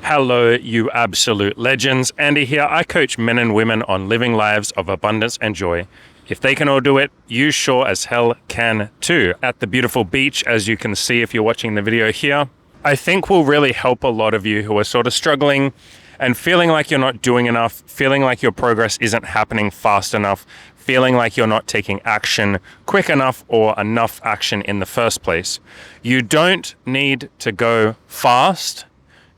Hello, you absolute legends. Andy here. I coach men and women on living lives of abundance and joy. If they can all do it, you sure as hell can too. At the beautiful beach, as you can see if you're watching the video here, I think will really help a lot of you who are sort of struggling and feeling like you're not doing enough, feeling like your progress isn't happening fast enough, feeling like you're not taking action quick enough or enough action in the first place. You don't need to go fast.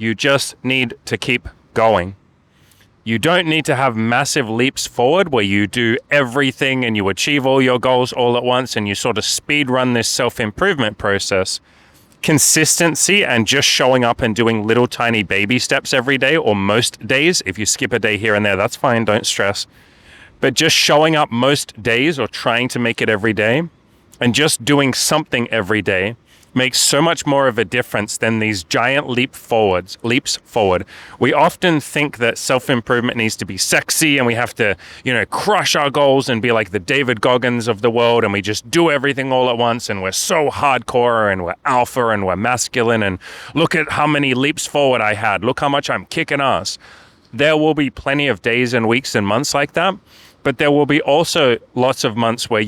You just need to keep going. You don't need to have massive leaps forward where you do everything and you achieve all your goals all at once and you sort of speed run this self-improvement process. Consistency and just showing up and doing little tiny baby steps every day, or most days. If you skip a day here and there, that's fine, don't stress. But just showing up most days or trying to make it every day and just doing something every day makes so much more of a difference than these giant leaps forward. We often think that self-improvement needs to be sexy and we have to, crush our goals and be like the David Goggins of the world, and we just do everything all at once and we're so hardcore and we're alpha and we're masculine and look at how many leaps forward I had. Look how much I'm kicking ass. There will be plenty of days and weeks and months like that, but there will be also lots of months where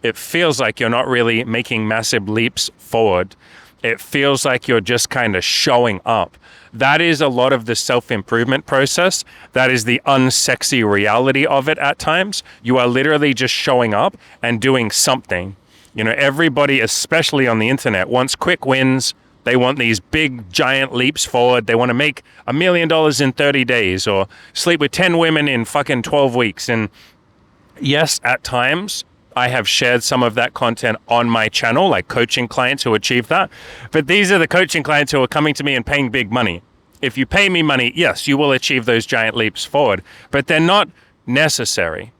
it feels like you're not really making massive leaps forward. It feels like you're just kind of showing up. That is a lot of the self-improvement process. That is the unsexy reality of it at times. You are literally just showing up and doing something. Everybody, especially on the internet, wants quick wins. They want these big, giant leaps forward. They want to make $1 million in 30 days or sleep with 10 women in fucking 12 weeks. And yes, at times, I have shared some of that content on my channel, like coaching clients who achieve that. But these are the coaching clients who are coming to me and paying big money. If you pay me money, yes, you will achieve those giant leaps forward, but they're not necessary.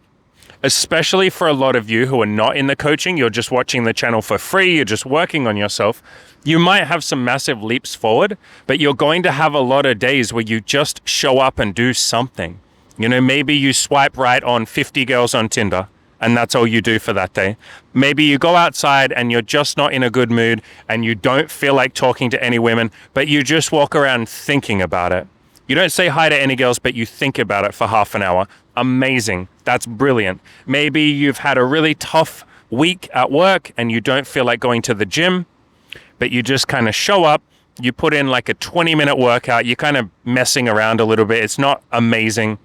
Especially for a lot of you who are not in the coaching, you're just watching the channel for free, you're just working on yourself. You might have some massive leaps forward, but you're going to have a lot of days where you just show up and do something. Maybe you swipe right on 50 girls on Tinder, and that's all you do for that day. Maybe you go outside and you're just not in a good mood and you don't feel like talking to any women, but you just walk around thinking about it. You don't say hi to any girls, but you think about it for half an hour. Amazing. That's brilliant. Maybe you've had a really tough week at work and you don't feel like going to the gym, but you just kind of show up. You put in like a 20-minute workout. You're kind of messing around a little bit. It's not amazing,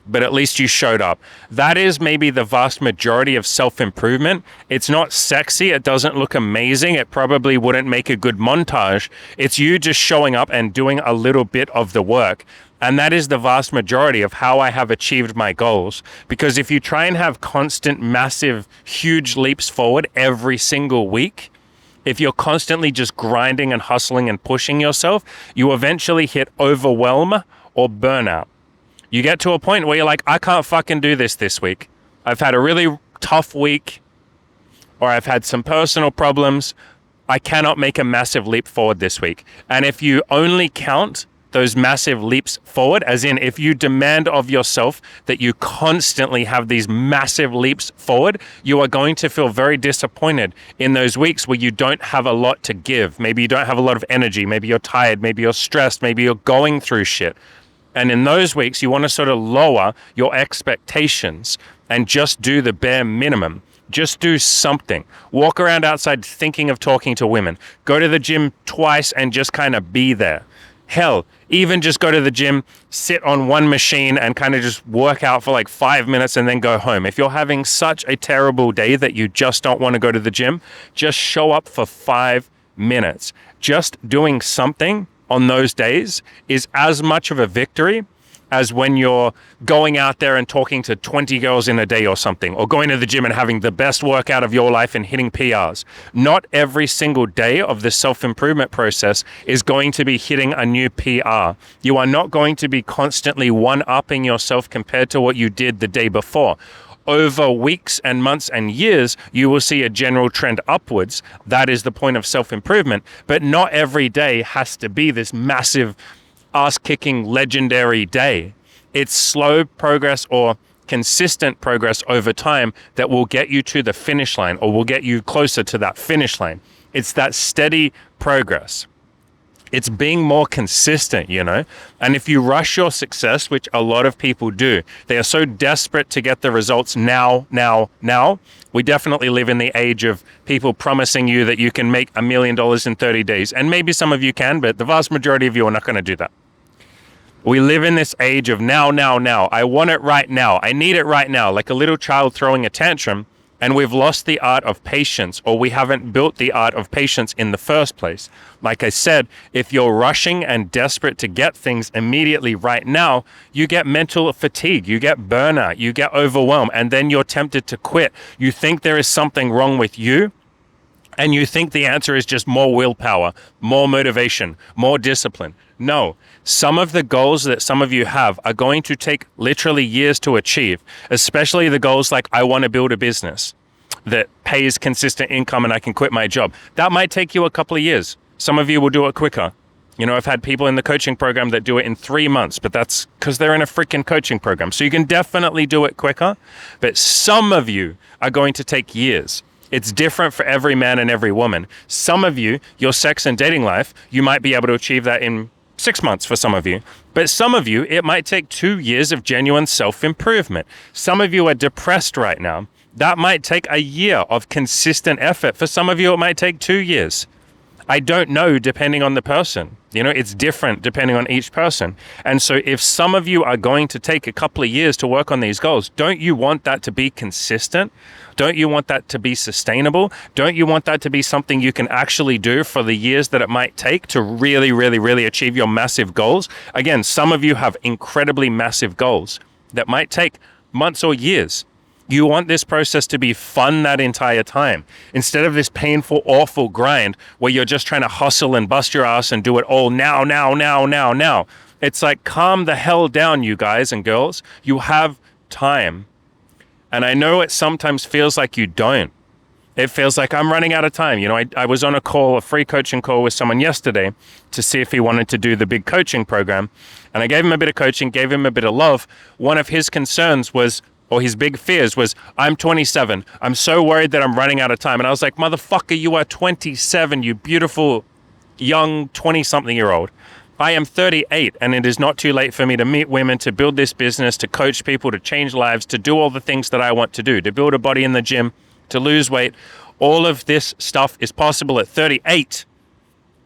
but at least you showed up. That is maybe the vast majority of self-improvement. It's not sexy. It doesn't look amazing. It probably wouldn't make a good montage. It's you just showing up and doing a little bit of the work. And that is the vast majority of how I have achieved my goals. Because if you try and have constant, massive, huge leaps forward every single week, if you're constantly just grinding and hustling and pushing yourself, you eventually hit overwhelm or burnout. You get to a point where you're like, I can't fucking do this week. I've had a really tough week, or I've had some personal problems. I cannot make a massive leap forward this week. And if you only count those massive leaps forward, as in if you demand of yourself that you constantly have these massive leaps forward, you are going to feel very disappointed in those weeks where you don't have a lot to give. Maybe you don't have a lot of energy. Maybe you're tired. Maybe you're stressed. Maybe you're going through shit. And in those weeks, you want to sort of lower your expectations and just do the bare minimum. Just do something. Walk around outside thinking of talking to women. Go to the gym twice and just kind of be there. Hell, even just go to the gym, sit on one machine and kind of just work out for like 5 minutes and then go home. If you're having such a terrible day that you just don't want to go to the gym, just show up for 5 minutes. Just doing something on those days is as much of a victory as when you're going out there and talking to 20 girls in a day or something, or going to the gym and having the best workout of your life and hitting PRs. Not every single day of the self-improvement process is going to be hitting a new PR. You are not going to be constantly one-upping yourself compared to what you did the day before. Over weeks and months and years, you will see a general trend upwards. That is the point of self-improvement. But not every day has to be this massive, ass-kicking, legendary day. It's slow progress or consistent progress over time that will get you to the finish line or will get you closer to that finish line. It's that steady progress. It's being more consistent, you know? And if you rush your success, which a lot of people do, they are so desperate to get the results now. We definitely live in the age of people promising you that you can make $1 million in 30 days. And maybe some of you can, but the vast majority of you are not going to do that. We live in this age of now. I want it right now. I need it right now, like a little child throwing a tantrum. And we've lost the art of patience, or we haven't built the art of patience in the first place. Like I said, if you're rushing and desperate to get things immediately right now, you get mental fatigue, you get burnout, you get overwhelmed, and then you're tempted to quit. You think there is something wrong with you, and you think the answer is just more willpower, more motivation, more discipline. No, some of the goals that some of you have are going to take literally years to achieve, especially the goals like I want to build a business that pays consistent income and I can quit my job. That might take you a couple of years. Some of you will do it quicker. You know, I've had people in the coaching program that do it in 3 months, but that's because they're in a freaking coaching program. So you can definitely do it quicker, but some of you are going to take years. It's different for every man and every woman. Some of you, your sex and dating life, you might be able to achieve that in 6 months for some of you. But some of you, it might take 2 years of genuine self-improvement. Some of you are depressed right now. That might take a year of consistent effort. For some of you, it might take 2 years. I don't know, depending on the person. You know, it's different depending on each person. And so if some of you are going to take a couple of years to work on these goals, don't you want that to be consistent? Don't you want that to be sustainable? Don't you want that to be something you can actually do for the years that it might take to really achieve your massive goals? Again, some of you have incredibly massive goals that might take months or years. You want this process to be fun that entire time. Instead of this painful, awful grind where you're just trying to hustle and bust your ass and do it all now. It's like, calm the hell down, you guys and girls. You have time. And I know it sometimes feels like you don't. It feels like I'm running out of time. You know, I was on a free coaching call with someone yesterday to see if he wanted to do the big coaching program. And I gave him a bit of coaching, gave him a bit of love. One of his concerns was, or his big fears was, I'm 27. I'm so worried that I'm running out of time. And I was like, motherfucker, you are 27, you beautiful, young 20-something-year-old. I am 38, and it is not too late for me to meet women, to build this business, to coach people, to change lives, to do all the things that I want to do, to build a body in the gym, to lose weight. All of this stuff is possible at 38.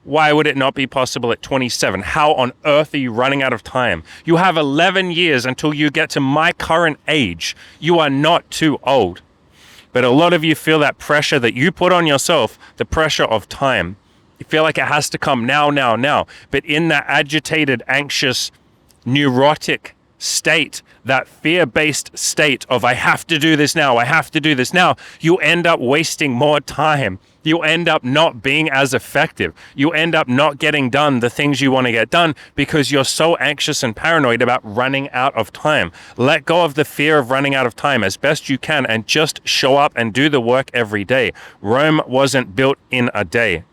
Why would it not be possible at 27? How on earth are you running out of time? You have 11 years until you get to my current age. You are not too old. But a lot of you feel that pressure that you put on yourself, the pressure of time. You feel like it has to come now. But in that agitated, anxious, neurotic state, that fear-based state of I have to do this now, you end up wasting more time. You end up not being as effective. You end up not getting done the things you want to get done because you're so anxious and paranoid about running out of time. Let go of the fear of running out of time as best you can and just show up and do the work every day. Rome wasn't built in a day.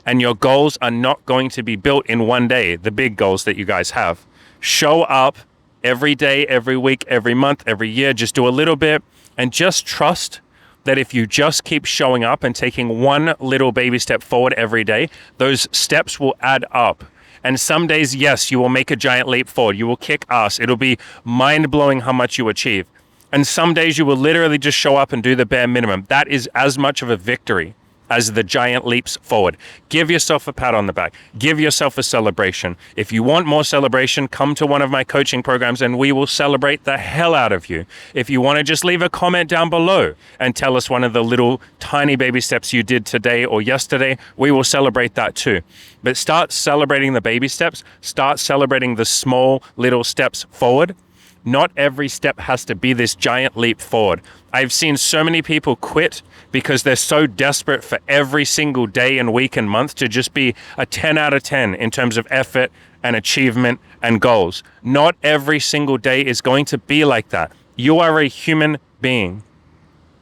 And your goals are not going to be built in one day, the big goals that you guys have. Show up every day, every week, every month, every year. Just do a little bit and just trust that if you just keep showing up and taking one little baby step forward every day, those steps will add up. And some days, yes, you will make a giant leap forward. You will kick ass. It'll be mind-blowing how much you achieve. And some days you will literally just show up and do the bare minimum. That is as much of a victory as the giant leaps forward. Give yourself a pat on the back. Give yourself a celebration. If you want more celebration, come to one of my coaching programs and we will celebrate the hell out of you. If you want to just leave a comment down below and tell us one of the little tiny baby steps you did today or yesterday, we will celebrate that too. But start celebrating the baby steps. Start celebrating the small little steps forward. Not every step has to be this giant leap forward. I've seen so many people quit because they're so desperate for every single day and week and month to just be a 10 out of 10 in terms of effort and achievement and goals. Not every single day is going to be like that. You are a human being.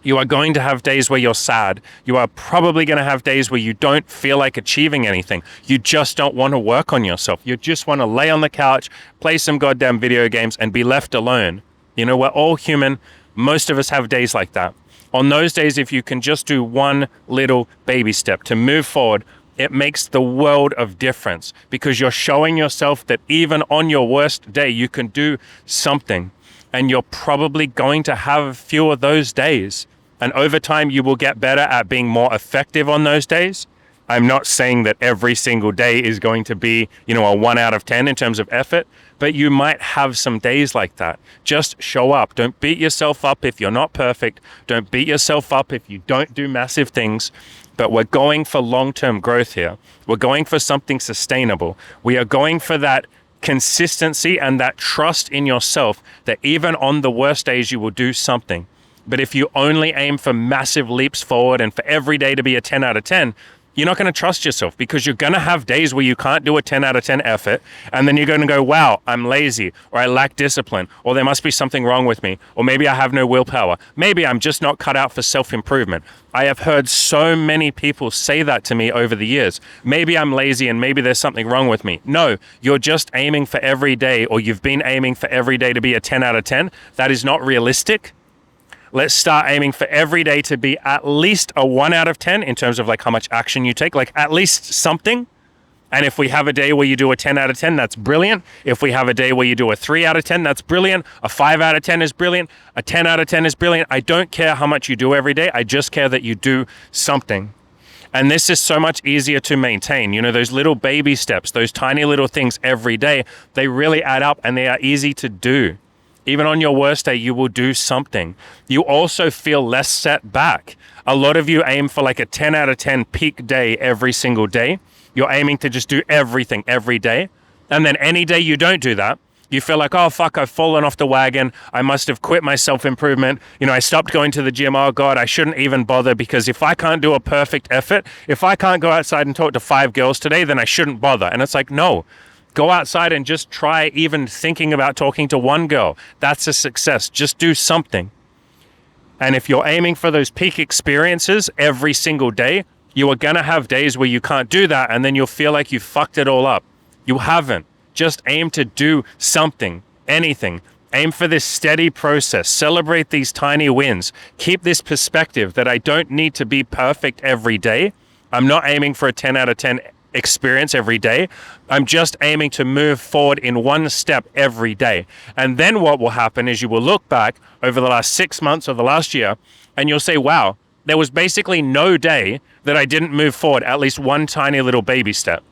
You are going to have days where you're sad. You are probably going to have days where you don't feel like achieving anything. You just don't want to work on yourself. You just want to lay on the couch, play some goddamn video games, and be left alone. You know, we're all human. Most of us have days like that. On those days, if you can just do one little baby step to move forward it makes the world of difference because you're showing yourself that even on your worst day, you can do something. And you're probably going to have fewer of those days. And over time, you will get better at being more effective on those days. I'm not saying that every single day is going to be, a 1 out of 10 in terms of effort, but you might have some days like that. Just show up. Don't beat yourself up if you're not perfect. Don't beat yourself up if you don't do massive things. But we're going for long-term growth here. We're going for something sustainable. We are going for that consistency and that trust in yourself that even on the worst days, you will do something. But if you only aim for massive leaps forward and for every day to be a 10 out of 10, you're not going to trust yourself because you're going to have days where you can't do a 10 out of 10 effort. And then you're going to go, wow, I'm lazy, or I lack discipline, or there must be something wrong with me, or maybe I have no willpower. Maybe I'm just not cut out for self-improvement. I have heard so many people say that to me over the years. Maybe I'm lazy and maybe there's something wrong with me. No, you're just aiming for every day, or you've been aiming for every day to be a 10 out of 10. That is not realistic. Let's start aiming for every day to be at least a 1 out of 10 in terms of like how much action you take, like at least something. And if we have a day where you do a 10 out of 10, that's brilliant. If we have a day where you do a 3 out of 10, that's brilliant. A 5 out of 10 is brilliant. A 10 out of 10 is brilliant. I don't care how much you do every day. I just care that you do something. And this is so much easier to maintain. Those little baby steps, those tiny little things every day, they really add up and they are easy to do. Even on your worst day, you will do something. You also feel less set back. A lot of you aim for like a 10 out of 10 peak day every single day. You're aiming to just do everything every day. And then any day you don't do that, you feel like, oh, fuck, I've fallen off the wagon. I must have quit my self-improvement. I stopped going to the gym. Oh, God, I shouldn't even bother because if I can't do a perfect effort, if I can't go outside and talk to 5 girls today, then I shouldn't bother. And it's like, no. Go outside and just try even thinking about talking to one girl. That's a success. Just do something. And if you're aiming for those peak experiences every single day, you are going to have days where you can't do that and then you'll feel like you fucked it all up. You haven't. Just aim to do something, anything. Aim for this steady process. Celebrate these tiny wins. Keep this perspective that I don't need to be perfect every day. I'm not aiming for a 10 out of 10 experience every day. I'm just aiming to move forward in one step every day. And then what will happen is you will look back over the last 6 months or the last year and you'll say, wow, there was basically no day that I didn't move forward at least one tiny little baby step.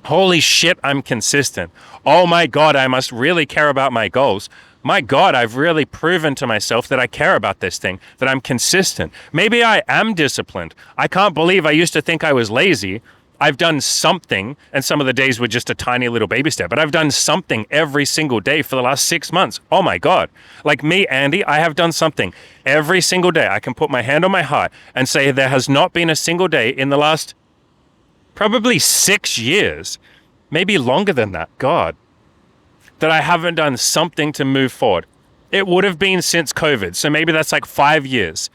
Holy shit, I'm consistent. Oh my God, I must really care about my goals. My God, I've really proven to myself that I care about this thing, that I'm consistent. Maybe I am disciplined. I can't believe I used to think I was lazy. I've done something, and some of the days were just a tiny little baby step, but I've done something every single day for the last 6 months. Oh my God. Like me, Andy, I have done something every single day. I can put my hand on my heart and say there has not been a single day in the last probably 6 years, maybe longer than that, God, that I haven't done something to move forward. It would have been since COVID, so maybe that's like 5 years.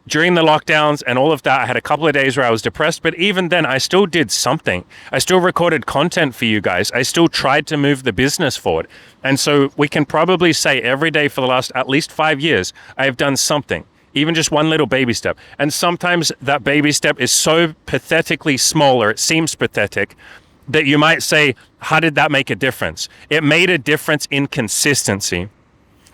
During the lockdowns and all of that, I had a couple of days where I was depressed, but even then I still did something. I still recorded content for you guys. I still tried to move the business forward. And so we can probably say every day for the last at least 5 years, I have done something, even just one little baby step. And sometimes that baby step is so pathetically small, or it seems pathetic, that you might say, how did that make a difference? It made a difference in consistency.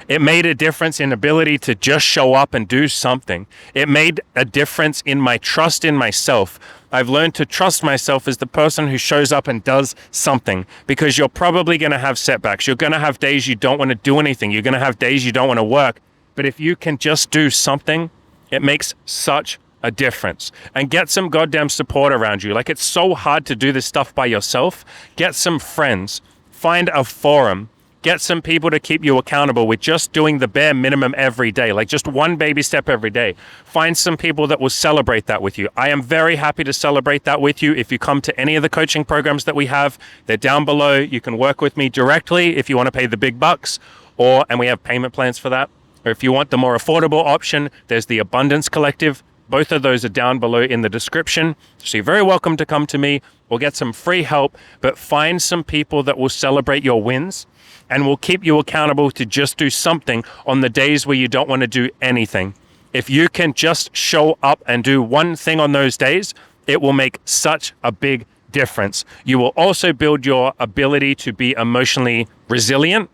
It made a difference in ability to just show up and do something. It made a difference in my trust in myself. I've learned to trust myself as the person who shows up and does something, because you're probably going to have setbacks. You're going to have days you don't want to do anything. You're going to have days you don't want to work. But if you can just do something, it makes such a difference. And get some goddamn support around you. Like, it's so hard to do this stuff by yourself. Get some friends. Find a forum. Get some people to keep you accountable with just doing the bare minimum every day, like just one baby step every day. Find some people that will celebrate that with you. I am very happy to celebrate that with you. If you come to any of the coaching programs that we have, they're down below. You can work with me directly if you want to pay the big bucks, and we have payment plans for that. Or if you want the more affordable option, there's the Abundance Collective. Both of those are down below in the description. So you're very welcome to come to me. We'll get some free help, but find some people that will celebrate your wins and will keep you accountable to just do something on the days where you don't want to do anything. If you can just show up and do one thing on those days, It will make such a big difference. You will also build your ability to be emotionally resilient.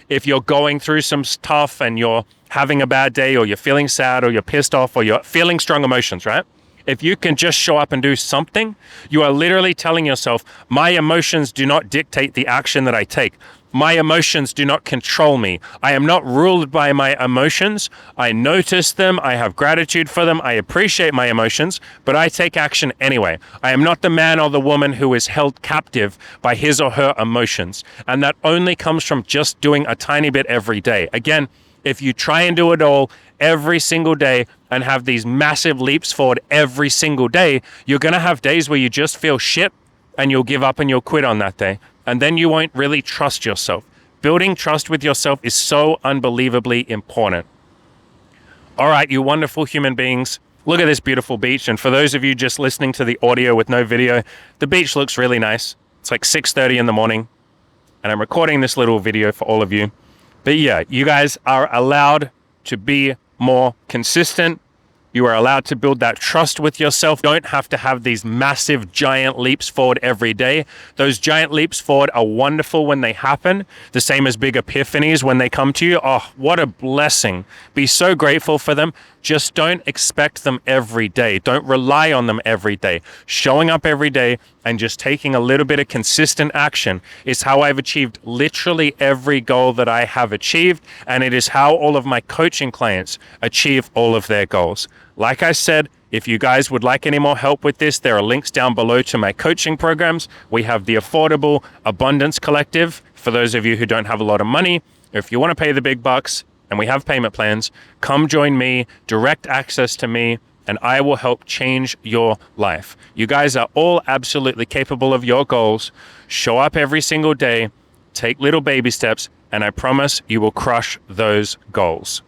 If you're going through some stuff and you're having a bad day, or you're feeling sad, or you're pissed off, or you're feeling strong emotions, right? If you can just show up and do something, you are literally telling yourself, my emotions do not dictate the action that I take. My emotions do not control me. I am not ruled by my emotions. I notice them. I have gratitude for them. I appreciate my emotions, but I take action anyway. I am not the man or the woman who is held captive by his or her emotions. And that only comes from just doing a tiny bit every day. Again, if you try and do it all every single day and have these massive leaps forward every single day, you're going to have days where you just feel shit and you'll give up and you'll quit on that day. And then you won't really trust yourself. Building trust with yourself is so unbelievably important. All right, you wonderful human beings. Look at this beautiful beach. And for those of you just listening to the audio with no video, the beach looks really nice. It's like 6:30 in the morning. And I'm recording this little video for all of you. But yeah, you guys are allowed to be more consistent. You are allowed to build that trust with yourself. You don't have to have these massive giant leaps forward every day. Those giant leaps forward are wonderful when they happen. The same as big epiphanies when they come to you. Oh, what a blessing. Be so grateful for them. Just don't expect them every day. Don't rely on them every day. Showing up every day and just taking a little bit of consistent action is how I've achieved literally every goal that I have achieved. And it is how all of my coaching clients achieve all of their goals. Like I said, if you guys would like any more help with this, there are links down below to my coaching programs. We have the Affordable Abundance Collective for those of you who don't have a lot of money. If you want to pay the big bucks, and we have payment plans, come join me, direct access to me, and I will help change your life. You guys are all absolutely capable of your goals. Show up every single day, take little baby steps, and I promise you will crush those goals.